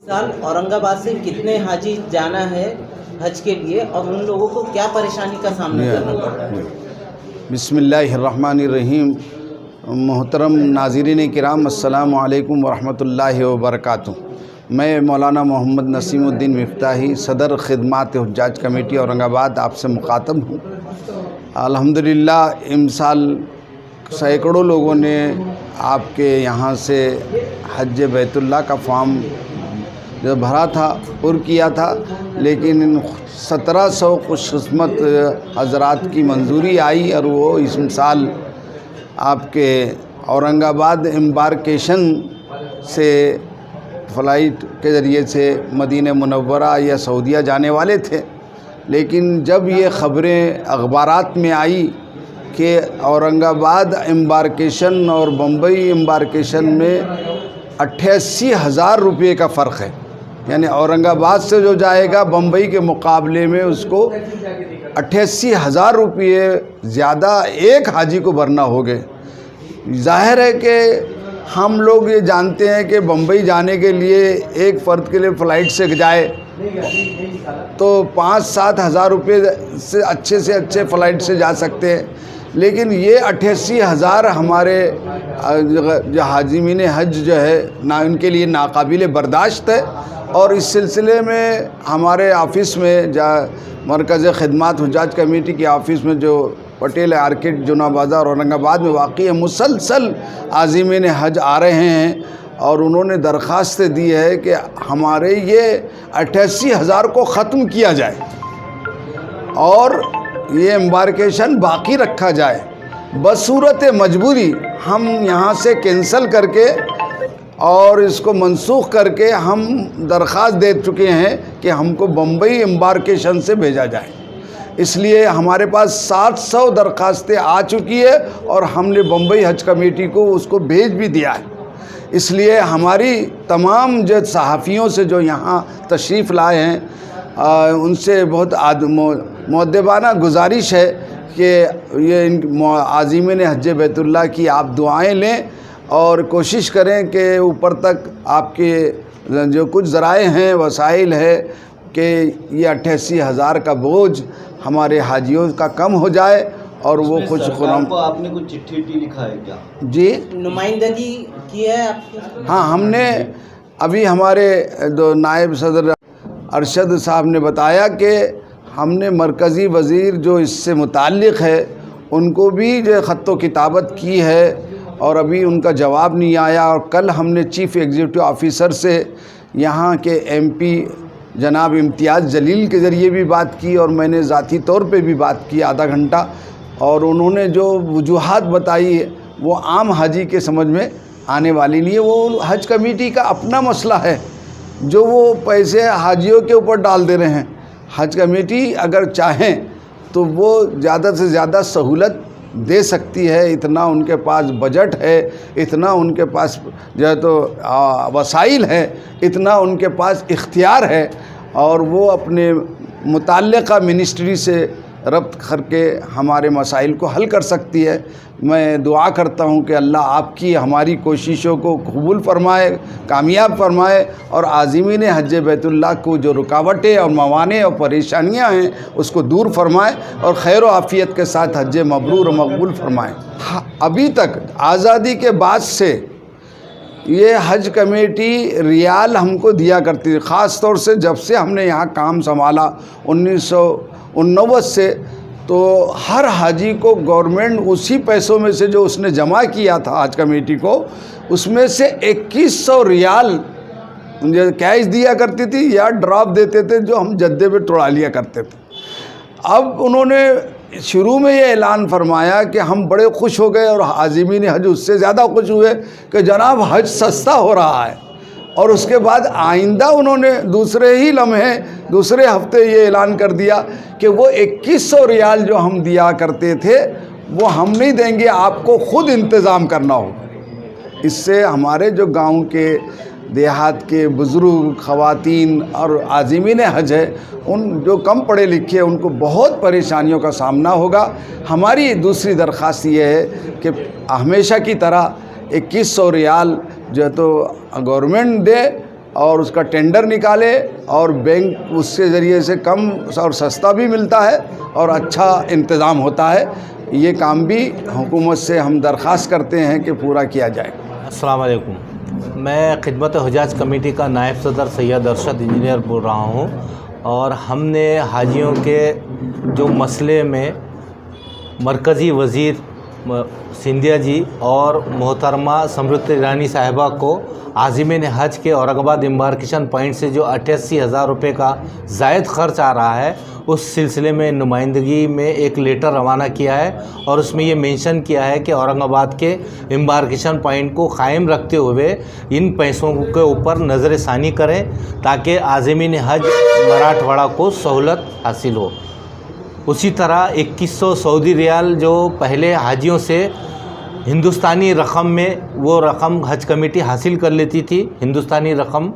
साल औरंगाबाद से कितने हाजी जाना है हज के लिए और उन लोगों को क्या परेशानी का सामना करना पड़ रहा है? बिस्मिल्लाहिर्रहमानिर्रहीम। मोहतरम नाज़रीन किराम, अस्सलामु अलैकुम वरहमतुल्लाहि वबरकातुहू। मैं मौलाना मोहम्मद नसीमुद्दीन मिफ्ताही, सदर खिदमात हुज्जाज कमेटी औरंगाबाद आपसे मुखातब हूँ। अल्हम्दुलिल्लाह इमसाल सैकड़ों लोगों ने आपके यहाँ से हज बैतुल्लाह का फॉर्म जो भरा था पुर किया था, लेकिन 1700 खुशकिस्मत हज़रात की मंजूरी आई और वो इस साल आपके औरंगाबाद एम्बारकेशन से फ़्लाइट के ज़रिए से मदीना मुनव्वरा या सऊदीया जाने वाले थे। लेकिन जब ये ख़बरें अखबारात में आई कि औरंगाबाद एम्बारकेशन और बम्बई एम्बारकेशन में 88,000 रुपये का फ़र्क है, यानी औरंगाबाद से जो जाएगा बम्बई के मुकाबले में उसको 88,000 रुपये ज़्यादा एक हाजी को भरना हो गए। ज़ाहिर है कि हम लोग ये जानते हैं कि बम्बई जाने के लिए एक फ़र्द के लिए फ़्लाइट से जाए तो 5-7 हज़ार रुपये से अच्छे फ़्लाइट से जा सकते हैं, लेकिन ये 88,000 हमारे जो हाजिमीन हज जो है ना, उनके लिए नाकाबिल बर्दाश्त है। और इस सिलसिले में हमारे ऑफ़िस में मरकज़ खिदमात हुज्जाज कमेटी के ऑफ़िस में जो पटेल आर्किड जुना बाज़ार औरंगाबाद में वाक़ई है, मुसलसल आज़िमीन हज आ रहे हैं और उन्होंने दरख्वास्त दी है कि हमारे ये 88,000 को ख़त्म किया जाए और ये एम्बारकेशन बाकी रखा जाए। बसूरत मजबूरी हम यहाँ से कैंसल करके और इसको मनसूख करके हम दरख्वास्त दे चुके हैं कि हमको बम्बई एम्बारकेशन से भेजा जाए। इसलिए हमारे पास 700 दरख्वास्तें आ चुकी है और हमने बम्बई हज कमेटी को उसको भेज भी दिया है। इसलिए हमारी तमाम जो सहाफ़ियों से जो यहाँ तशरीफ़ लाए हैं उनसे बहुत मुअद्दबाना गुजारिश है कि ये आज़िमीन हज बैतुल्लाह की आप दुआएं लें और कोशिश करें कि ऊपर तक आपके जो कुछ ज़राए हैं, वसाइल है कि ये 88,000 का बोझ हमारे हाजियों का कम हो जाए और वो खुश खुर्रम। को आपने कुछ चिट्ठी लिखा है क्या? जी, नुमाइंदगी की है आपकी? हाँ, हमने अभी हमारे दो नायब सदर अरशद साहब ने बताया कि हमने मरकज़ी वज़ीर जो इससे मुताल्लिक़ है उनको भी जो ख़त्तो किताबत की है और अभी उनका जवाब नहीं आया। और कल हमने चीफ़ एग्जीक्यूटिव ऑफ़िसर से यहाँ के MP जनाब इम्तियाज़ जलील के ज़रिए भी बात की और मैंने ज़ाती तौर पे भी बात की आधा घंटा, और उन्होंने जो वजूहात बताई वो आम हाजी के समझ में आने वाली नहीं है। वो हज कमेटी का अपना मसला है जो वो पैसे हाजियों के ऊपर डाल दे रहे हैं। हज कमेटी अगर चाहें तो वो ज़्यादा से ज़्यादा सहूलत दे सकती है, इतना उनके पास बजट है, इतना उनके पास जो है तो वसाइल है, इतना उनके पास इख्तियार है, और वो अपने मुताल्लिक़ा मिनिस्ट्री से रब्त करके हमारे मसाइल को हल कर सकती है। मैं दुआ करता हूँ कि अल्लाह आपकी हमारी कोशिशों को कबूल फरमाए, कामयाब फरमाए और आज़िमीन हज बैतुल्लाह को जो रुकावटें और मवाने और परेशानियाँ हैं उसको दूर फरमाए और खैर व आफ़ियत के साथ हज मबरूर और मकबूल फरमाए। अभी तक आज़ादी के बाद से ये हज कमेटी रियाल हमको दिया करती थी, ख़ास तौर से जब से हमने यहाँ काम संभाला 1989 से, तो हर हाजी को गवर्नमेंट उसी पैसों में से जो उसने जमा किया था हज कमेटी को, उसमें से 2100 रियाल कैश दिया करती थी या ड्रॉप देते थे जो हम जद्दे पे तोड़ा लिया करते थे। अब उन्होंने शुरू में ये ऐलान फरमाया कि हम बड़े खुश हो गए और आज़िमीन हज उससे ज़्यादा खुश हुए कि जनाब हज सस्ता हो रहा है, और उसके बाद आइंदा उन्होंने दूसरे ही लम्हे दूसरे हफ्ते ये ऐलान कर दिया कि वो 2100 रियाल जो हम दिया करते थे वो हम नहीं देंगे, आपको ख़ुद इंतज़ाम करना होगा। इससे हमारे जो गांव के देहात के बुज़ुर्ग, ख़वातीन और आज़िमीन हज है, उन जो कम पढ़े लिखे हैं उनको बहुत परेशानियों का सामना होगा। हमारी दूसरी दरख्वास्त ये है कि हमेशा की तरह 2100 रियाल जो है तो गवर्नमेंट दे اور اس کا ٹینڈر نکالے اور بینک اس کے ذریعے سے کم اور سستا بھی ملتا ہے اور اچھا انتظام ہوتا ہے. یہ کام بھی حکومت سے ہم درخواست کرتے ہیں کہ پورا کیا جائے. السلام علیکم. میں خدمت حجاج کمیٹی کا نائب صدر سید ارشد انجینئر بول رہا ہوں، اور ہم نے حاجیوں کے جو مسئلے میں مرکزی وزیر سندھیا جی اور محترمہ سمرتی ایرانی صاحبہ کو عازمین حج کے اورنگ آباد امبارکیشن پوائنٹ سے جو 88,000 روپے کا زائد خرچ آ رہا ہے، اس سلسلے میں نمائندگی میں ایک لیٹر روانہ کیا ہے، اور اس میں یہ مینشن کیا ہے کہ اورنگ آباد کے امبارکیشن پوائنٹ کو قائم رکھتے ہوئے ان پیسوں کے اوپر نظر ثانی کریں تاکہ عازمین حج مراٹھواڑہ کو سہولت حاصل ہو. اسی طرح 2100 سعودی ریال جو پہلے حاجیوں سے ہندوستانی رقم میں وہ رقم حج کمیٹی حاصل کر لیتی تھی، ہندوستانی رقم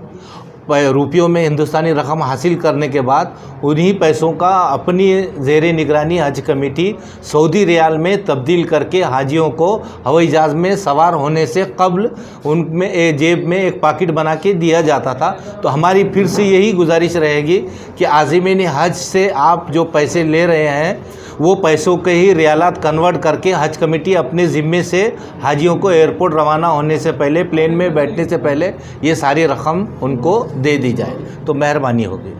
روپیوں میں ہندوستانی رقم حاصل کرنے کے بعد انہی پیسوں کا اپنی زیر نگرانی حج کمیٹی سعودی ریال میں تبدیل کر کے حاجیوں کو ہوائی جہاز میں سوار ہونے سے قبل ان میں جیب میں ایک پاکٹ بنا کے دیا جاتا تھا. تو ہماری پھر سے یہی گزارش رہے گی کہ عازمین حج سے آپ جو پیسے لے رہے ہیں وہ پیسوں کے ہی ریالات کنورٹ کر کے حج کمیٹی اپنے ذمے سے حاجیوں کو ایئرپورٹ روانہ ہونے سے پہلے، پلین میں بیٹھنے سے پہلے یہ ساری رقم ان کو دے دی جائے تو مہربانی ہوگی.